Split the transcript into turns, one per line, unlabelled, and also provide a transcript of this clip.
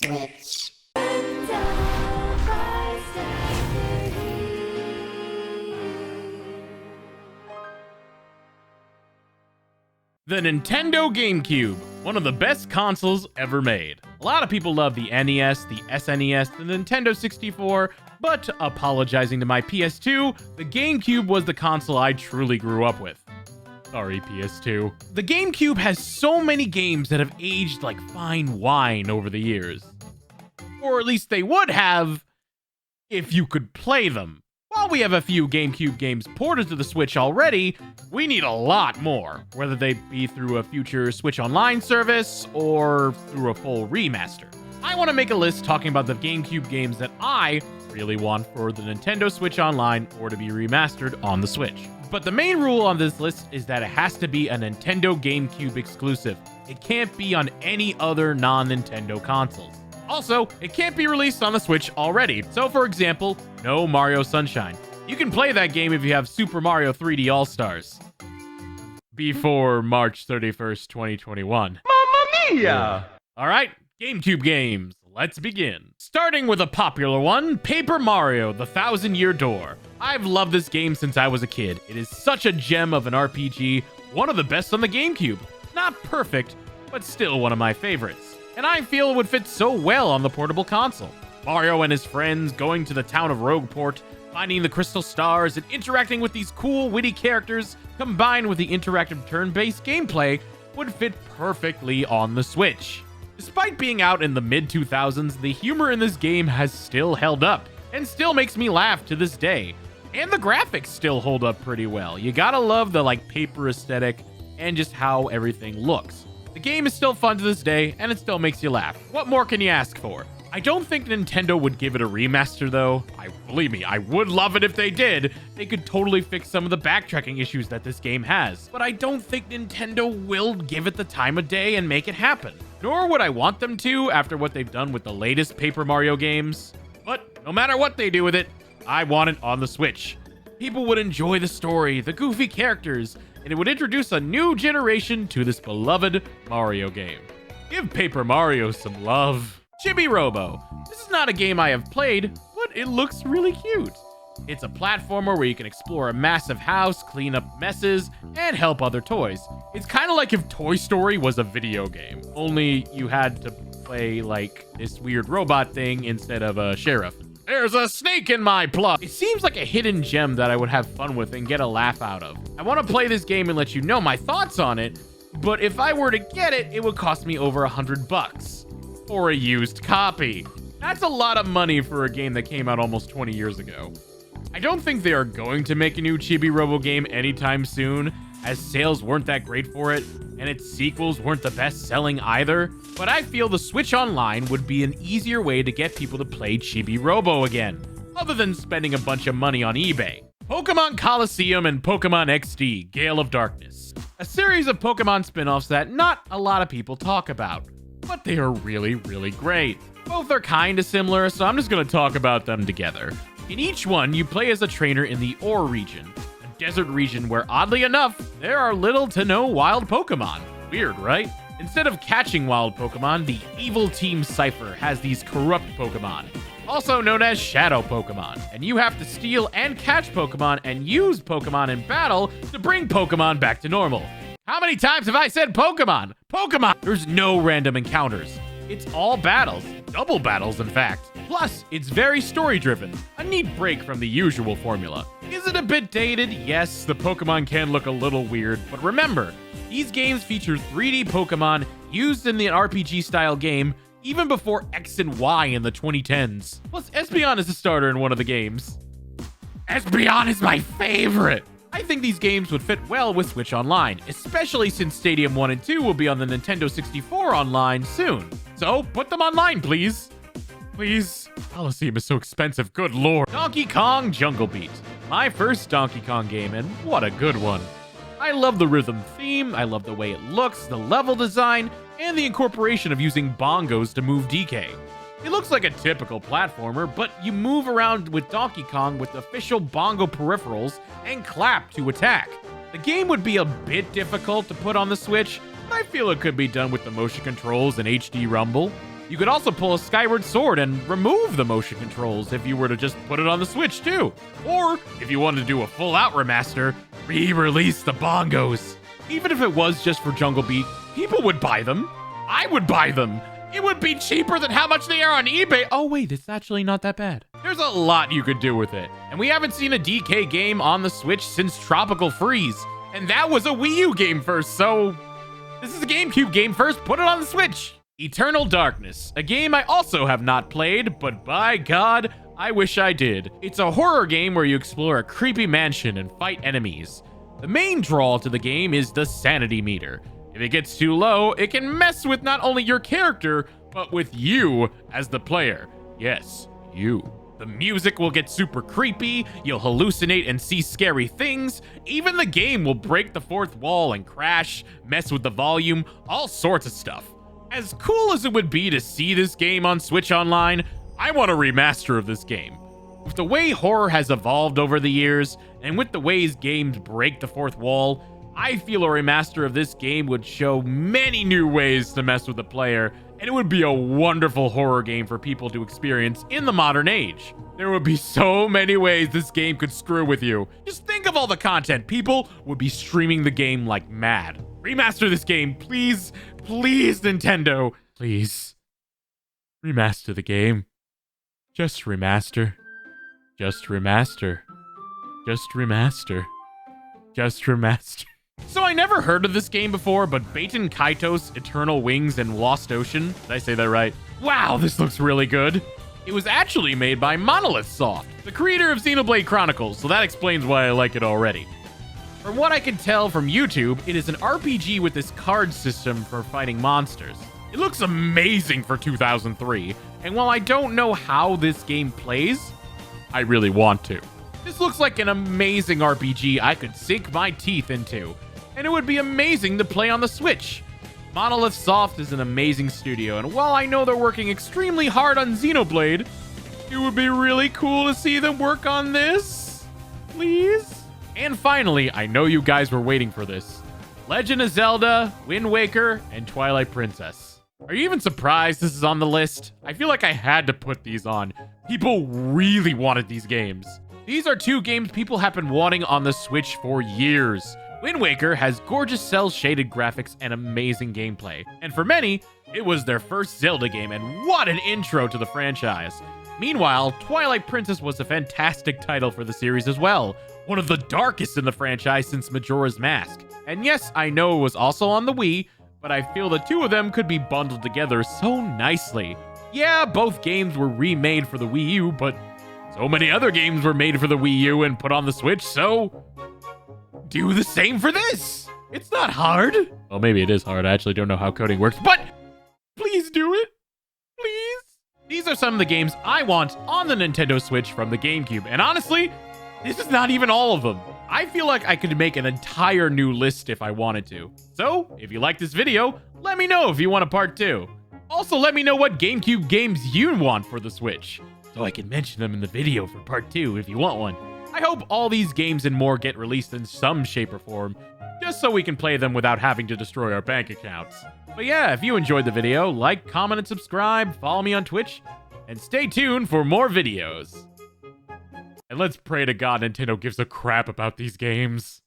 Switch.
The Nintendo Gamecube, one of the best consoles ever made. A lot of people love the NES, the SNES, the Nintendo 64, but apologizing to my PS2, the Gamecube was the console I truly grew up with. Sorry, PS2. The Gamecube has so many games that have aged like fine wine over the years. Or at least they would have, if you could play them. While we have a few GameCube games ported to the Switch already, we need a lot more, whether they be through a future Switch Online service or through a full remaster. I want to make a list talking about the GameCube games that I really want for the Nintendo Switch Online or to be remastered on the Switch. But the main rule on this list is that it has to be a Nintendo GameCube exclusive. It can't be on any other non-Nintendo consoles. Also, it can't be released on the Switch already. So for example, no Mario Sunshine. You can play that game if you have Super Mario 3D All-Stars. Before March 31st, 2021.
Mamma mia!
Alright, GameCube games. Let's begin. Starting with a popular one, Paper Mario: The Thousand-Year Door. I've loved this game since I was a kid. It is such a gem of an RPG, one of the best on the GameCube. Not perfect, but still one of my favorites. And I feel it would fit so well on the portable console. Mario and his friends going to the town of Rogueport, finding the crystal stars, and interacting with these cool, witty characters, combined with the interactive turn-based gameplay, would fit perfectly on the Switch. Despite being out in the mid-2000s, the humor in this game has still held up, and still makes me laugh to this day. And the graphics still hold up pretty well. You gotta love the paper aesthetic, and just how everything looks. The game is still fun to this day, and it still makes you laugh. What more can you ask for? I don't think Nintendo would give it a remaster, though. Believe me, I would love it if they did. They could totally fix some of the backtracking issues that this game has. But I don't think Nintendo will give it the time of day and make it happen. Nor would I want them to after what they've done with the latest Paper Mario games. But no matter what they do with it, I want it on the Switch. People would enjoy the story, the goofy characters, and it would introduce a new generation to this beloved Mario game. Give Paper Mario some love. Chibi Robo. This is not a game I have played, but it looks really cute. It's a platformer where you can explore a massive house, clean up messes, and help other toys. It's kind of like if Toy Story was a video game, only you had to play this weird robot thing instead of a sheriff. There's a snake in my plug. It seems like a hidden gem that I would have fun with and get a laugh out of. I want to play this game and let you know my thoughts on it, but if I were to get it, it would cost me over $100 for a used copy. That's a lot of money for a game that came out almost 20 years ago. I don't think they are going to make a new Chibi Robo game anytime soon, as sales weren't that great for it, and its sequels weren't the best selling either, but I feel the Switch Online would be an easier way to get people to play Chibi Robo again, other than spending a bunch of money on eBay. Pokemon Colosseum and Pokemon XD, Gale of Darkness. A series of Pokemon spin-offs that not a lot of people talk about, but they are really, really great. Both are kinda similar, so I'm just gonna talk about them together. In each one, you play as a trainer in the Ore region, a desert region where, oddly enough, there are little to no wild Pokemon. Weird, right? Instead of catching wild Pokemon, the evil Team Cypher has these corrupt Pokemon, also known as Shadow Pokemon, and you have to steal and catch Pokemon and use Pokemon in battle to bring Pokemon back to normal. How many times have I said Pokemon? Pokemon! There's no random encounters. It's all battles, double battles in fact. Plus, it's very story-driven, a neat break from the usual formula. Is it a bit dated? Yes, the Pokemon can look a little weird, but remember, these games feature 3D Pokemon used in the RPG-style game even before X and Y in the 2010s. Plus, Espeon is a starter in one of the games. Espeon is my favorite! I think these games would fit well with Switch Online, especially since Stadium 1 and 2 will be on the Nintendo 64 Online soon. So, put them online, please. Please. Colosseum is so expensive, good lord. Donkey Kong Jungle Beat. My first Donkey Kong game, and what a good one. I love the rhythm theme, I love the way it looks, the level design, and the incorporation of using bongos to move DK. It looks like a typical platformer, but you move around with Donkey Kong with official bongo peripherals and clap to attack. The game would be a bit difficult to put on the Switch, but I feel it could be done with the motion controls and HD Rumble. You could also pull a Skyward Sword and remove the motion controls if you were to just put it on the Switch too. Or, if you wanted to do a full-out remaster, re-release the bongos. Even if it was just for Jungle Beat, people would buy them. I would buy them. It would be cheaper than how much they are on eBay. Oh wait, it's actually not that bad. There's a lot you could do with it. And we haven't seen a DK game on the Switch since Tropical Freeze. And that was a Wii U game first, so this is a GameCube game first. Put it on the Switch. Eternal Darkness, a game I also have not played, but by God, I wish I did. It's a horror game where you explore a creepy mansion and fight enemies. The main draw to the game is the sanity meter. If it gets too low, it can mess with not only your character, but with you as the player. Yes, you. The music will get super creepy, you'll hallucinate and see scary things, even the game will break the fourth wall and crash, mess with the volume, all sorts of stuff. As cool as it would be to see this game on Switch Online, I want a remaster of this game. With the way horror has evolved over the years, and with the ways games break the fourth wall, I feel a remaster of this game would show many new ways to mess with the player, and it would be a wonderful horror game for people to experience in the modern age. There would be so many ways this game could screw with you. Just think of all the content. People would be streaming the game like mad. Remaster this game, please. Please, Nintendo. Please. Remaster the game. Just remaster. Just remaster. Just remaster. Just remaster. So I never heard of this game before, but Baten Kaitos, Eternal Wings, and Lost Ocean. Did I say that right? Wow, this looks really good. It was actually made by Monolith Soft, the creator of Xenoblade Chronicles, so that explains why I like it already. From what I can tell from YouTube, it is an RPG with this card system for fighting monsters. It looks amazing for 2003, and while I don't know how this game plays, I really want to. This looks like an amazing RPG I could sink my teeth into, and it would be amazing to play on the Switch. Monolith Soft is an amazing studio, and while I know they're working extremely hard on Xenoblade, it would be really cool to see them work on this. Please? And finally, I know you guys were waiting for this. Legend of Zelda, Wind Waker, and Twilight Princess. Are you even surprised this is on the list? I feel like I had to put these on. People really wanted these games. These are two games people have been wanting on the Switch for years. Wind Waker has gorgeous cel-shaded graphics and amazing gameplay. And for many, it was their first Zelda game, and what an intro to the franchise. Meanwhile, Twilight Princess was a fantastic title for the series as well. One of the darkest in the franchise since Majora's Mask. And yes, I know it was also on the Wii, but I feel the two of them could be bundled together so nicely. Yeah, both games were remade for the Wii U, but so many other games were made for the Wii U and put on the Switch, so do the same for this. It's not hard. Well, maybe it is hard. I actually don't know how coding works, but please do it. Please. These are some of the games I want on the Nintendo Switch from the GameCube, and honestly, this is not even all of them. I feel like I could make an entire new list if I wanted to. So, if you like this video, let me know if you want a part 2. Also, let me know what GameCube games you want for the Switch, so I can mention them in the video for part 2 if you want one. I hope all these games and more get released in some shape or form, just so we can play them without having to destroy our bank accounts. But yeah, if you enjoyed the video, like, comment, and subscribe, follow me on Twitch, and stay tuned for more videos. And let's pray to God Nintendo gives a crap about these games.